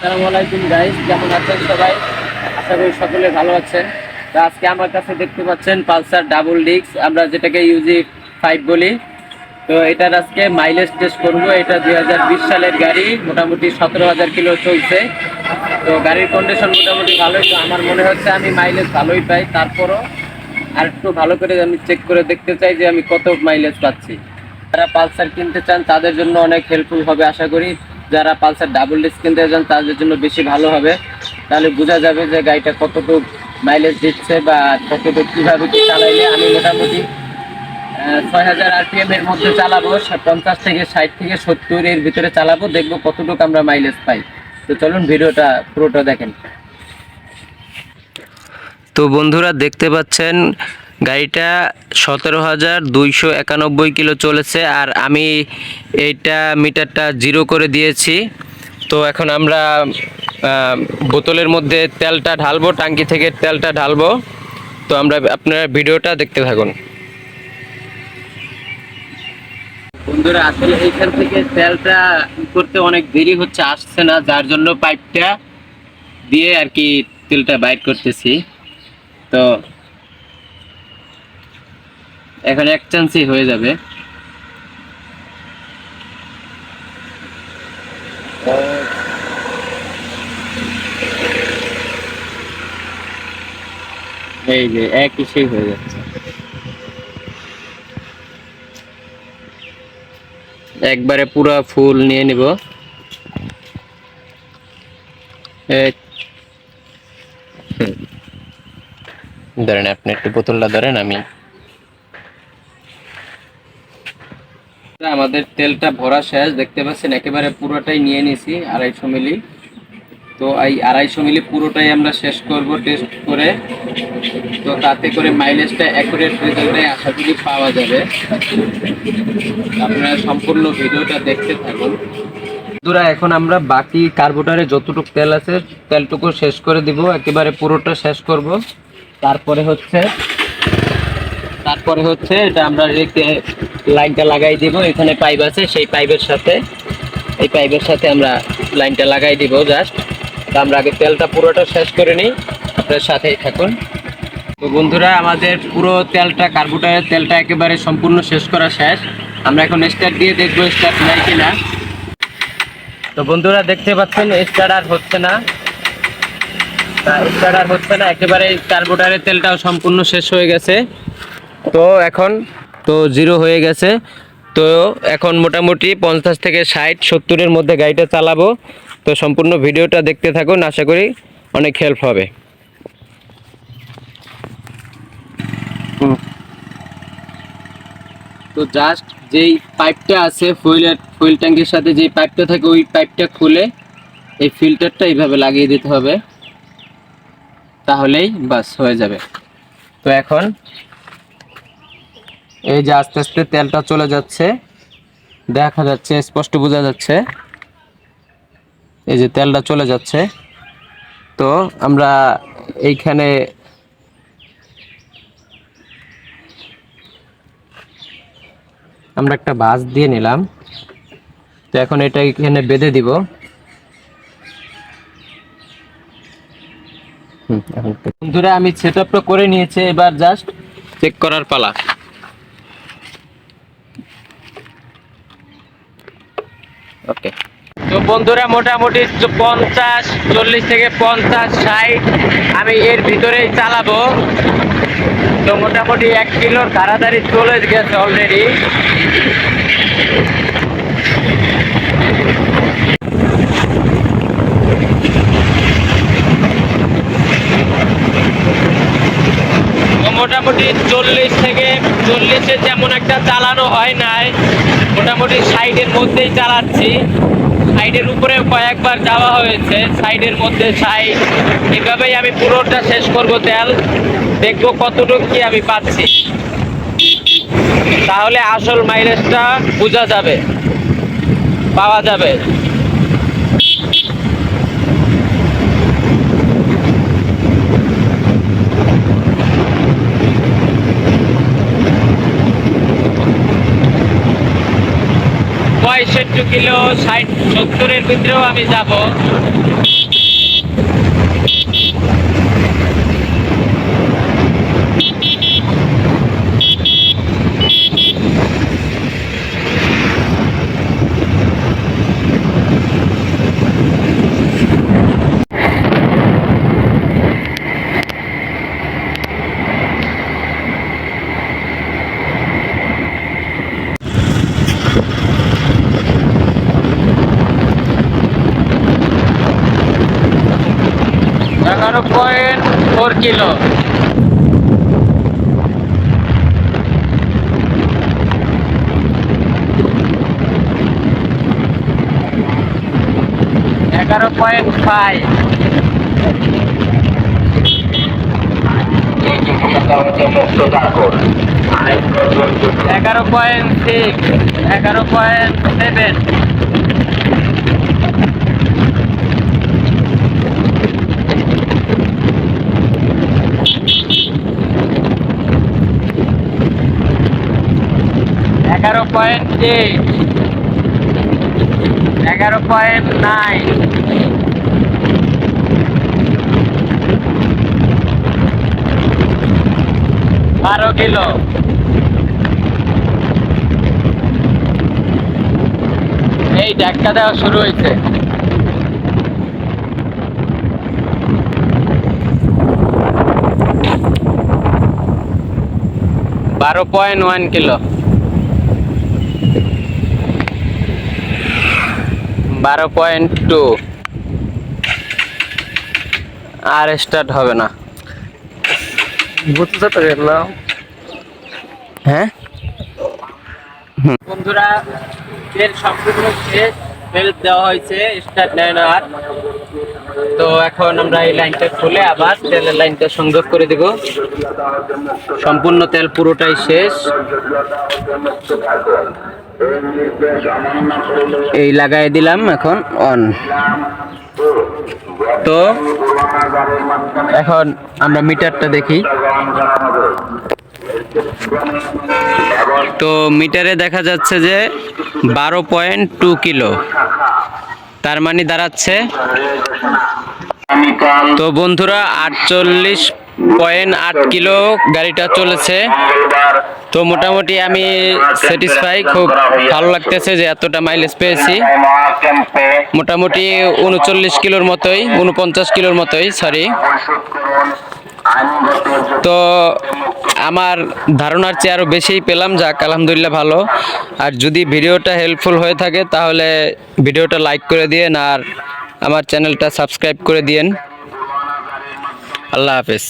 আসসালামু আলাইকুম গাইস, কেমন আছেন সবাই? আশা করি সকলে ভালো আছেন। তো আজকে আমার কাছে দেখতে পাচ্ছেন পালসার ডাবল ডিস্ক, আমরা যেটাকে ইউজি 5 বলি। তো এটার আজকে মাইলেজ টেস্ট করবো। এটা 2020 সালের গাড়ি, মোটামুটি 17,000 কিলো চলছে। তো গাড়ির কন্ডিশন মোটামুটি ভালোই। তো আমার মনে হচ্ছে আমি মাইলেজ ভালোই পাই। তারপরও আর একটু ভালো করে আমি চেক করে দেখতে চাই যে আমি কত মাইলেজ পাচ্ছি। যারা পালসার কিনতে চান তাদের জন্য অনেক হেল্পফুল হবে আশা করি। যারা পালসার ডাবল ডিস্ক কিনতে চান তাদের জন্য বেশি ভালো হবে। তাহলে বোঝা যাবে যে গাড়িটা কতটুকু মাইলেজ দিচ্ছে বা কতটুকু কীভাবে কি চালাইলে। আমি মোটামুটি 6,000 RPM এর মধ্যে চালাবো, 50 থেকে 60 থেকে 70 এর ভিতরে চালাবো, দেখবো কতটুকু আমরা মাইলেজ পাই। তো চলুন ভিডিওটা পুরোটা দেখেন। তো বন্ধুরা দেখতে পাচ্ছেন গাড়িটা 17,291 কিলো চলেছে, আর আমি এইটা মিটারটা 0 করে দিয়েছি। তো এখন আমরা বোতলের মধ্যে তেলটা ঢালবো, ট্যাঙ্কি থেকে তেলটা ঢালবো। তো আপনারা ভিডিওটা দেখতে থাকুন। বন্ধুরা আসলে এইখান থেকে তেলটা করতে অনেক দেরি হচ্ছে, আসছে না, যার জন্য পাইপটা দিয়ে আর কি তেলটা বাইর করতেছি। তো এখন এক চান্সই হয়ে যাবে। এই যে একই সেই হয়ে যাচ্ছে। একবারে পুরো ফুল নিয়ে নিব। ধরেন আপনি একটু বোতলটা ধরেন, আমি আমাদের তেলটা ভরা শেষ, দেখতে পাচ্ছেন একেবারে পুরোটাই নিয়ে নিছি 250 মিলি। তো এই 250 মিলি পুরোটাই আমরা শেষ করব টেস্ট করে। তো তাতে করে মাইলেজটা অ্যাকুরেট রেজাল্টে আশা করি পাওয়া যাবে। আপনারা সম্পূর্ণ ভিডিওটা দেখতে থাকুন। বন্ধুরা এখন আমরা বাকি কার্বোরেটরে যতটুকু তেল আছে তেলটুকু শেষ করে দিব, একেবারে পুরোটা শেষ করব। তারপরে হচ্ছে এটা আমরা লাইনটা লাগাই দিব। এখানে পাইপ আছে, সেই পাইপের সাথে আমরা লাইনটা লাগাই দিব জাস্ট। তো আমরা আগে তেলটা পুরোটা শেষ করে নিই, আপনার সাথেই থাকুন। তো বন্ধুরা আমাদের পুরো তেলটা, কার্বোরেটরের তেলটা একেবারে সম্পূর্ণ শেষ করা শেষ। আমরা এখন স্টার্ট দিয়ে দেখবো স্টার্ট নাই কিনা। তো বন্ধুরা দেখতে পাচ্ছেন স্টার্ট আর হচ্ছে না, একেবারে কার্বোরেটরের তেলটাও সম্পূর্ণ শেষ হয়ে গেছে। তো এখন 0 হয়ে গেছে। তো এখন মোটামুটি 50 থেকে 60 70-এর মধ্যে গাড়িটা চালাবো। তো সম্পূর্ণ ভিডিওটা দেখতে থাকুন, আশা করি অনেক হেল্প হবে। তো জাস্ট যেই পাইপটা আছে ফুয়েল ট্যাঙ্কির সাথে যেই পাইপটা থাকে, ওই পাইপটা খুলে এই ফিল্টারটা এইভাবে লাগিয়ে দিতে হবে, তাহলেই বাস হয়ে যাবে। তো এখন এই যে আস্তে আস্তে তেলটা চলে যাচ্ছে, দেখা যাচ্ছে, স্পষ্ট বোঝা যাচ্ছে এই যে তেলটা চলে যাচ্ছে। তো আমরা এইখানে আমরা একটা বাস দিয়ে নিলাম। তো এখন এটা এখানে বেঁধে দিব। বন্ধুরা আমি সেটআপটা করে নিয়েছি, এবার জাস্ট চেক করার পালা। ওকে। তো বন্ধুরা মোটামুটি 50 40 থেকে 50 60 আমি এর ভিতরেই চালাবো। তো মোটামুটি 1 কিলোর ধারাধারি চলে গেছে অলরেডি। মোটামুটি 40 থেকে 40-এ যেমন একটা চালানো হয় নাই, মোটামুটি 60-এর মধ্যেই চালাচ্ছি। 60-এর উপরে কয়েকবার যাওয়া হয়েছে, 60-এর মধ্যে 60। এভাবেই আমি পুরোটা শেষ করব তেল, দেখবো কতটুকু কি আমি পাচ্ছি, তাহলে আসল মাইলেজটা বোঝা যাবে, পাওয়া যাবে। 65 কিলো 60 70-এর ভিতরেও আমি যাব। 11.4 কিলো। এগারো পয়েন্ট ফাইভ, 11.6, 11.7, 11.8, 11.9, 12 কিলো। এই ধাক্কা দেওয়া শুরু হয়েছে। 12.1 কিলো, 12.2। আর স্টার্ট হবে না। হ্যাঁ বন্ধুরা, তেল সম্পূর্ণ শেষ, তেল দেওয়া হয়েছে, স্টার্ট নেয় না আর। তো এখন আমরা এই লাইনটা খুলে আবার তেলের লাইনটা সংযোগ করে দেব। সম্পূর্ণ তেল পুরোটাই শেষ। এই লাগাই দিলাম, এখন অন। তো এখন আমরা মিটারটা দেখি। তো মিটারে দেখা যাচ্ছে যে 12.2 কিলো, তার মানে দাঁড়াচ্ছে। তো বন্ধুরা 48.8 কিলো গাড়িটা চলেছে। তো মোটামুটি আমি স্যাটিসফাই, খুব ভালো লাগতেছে যে এতটা মাইলেজ পেয়েছি। মোটামুটি 39 কিলোর মতোই, 49 কিলোর মতোই, সরি। তো আমার ধারণার চেয়ে আরও বেশিই পেলাম, যাক আলহামদুলিল্লাহ ভালো। আর যদি ভিডিওটা হেল্পফুল হয়ে থাকে তাহলে ভিডিওটা লাইক করে দিয়েন আর আমার চ্যানেলটা সাবস্ক্রাইব করে দিয়েন। আল্লাহ হাফেজ।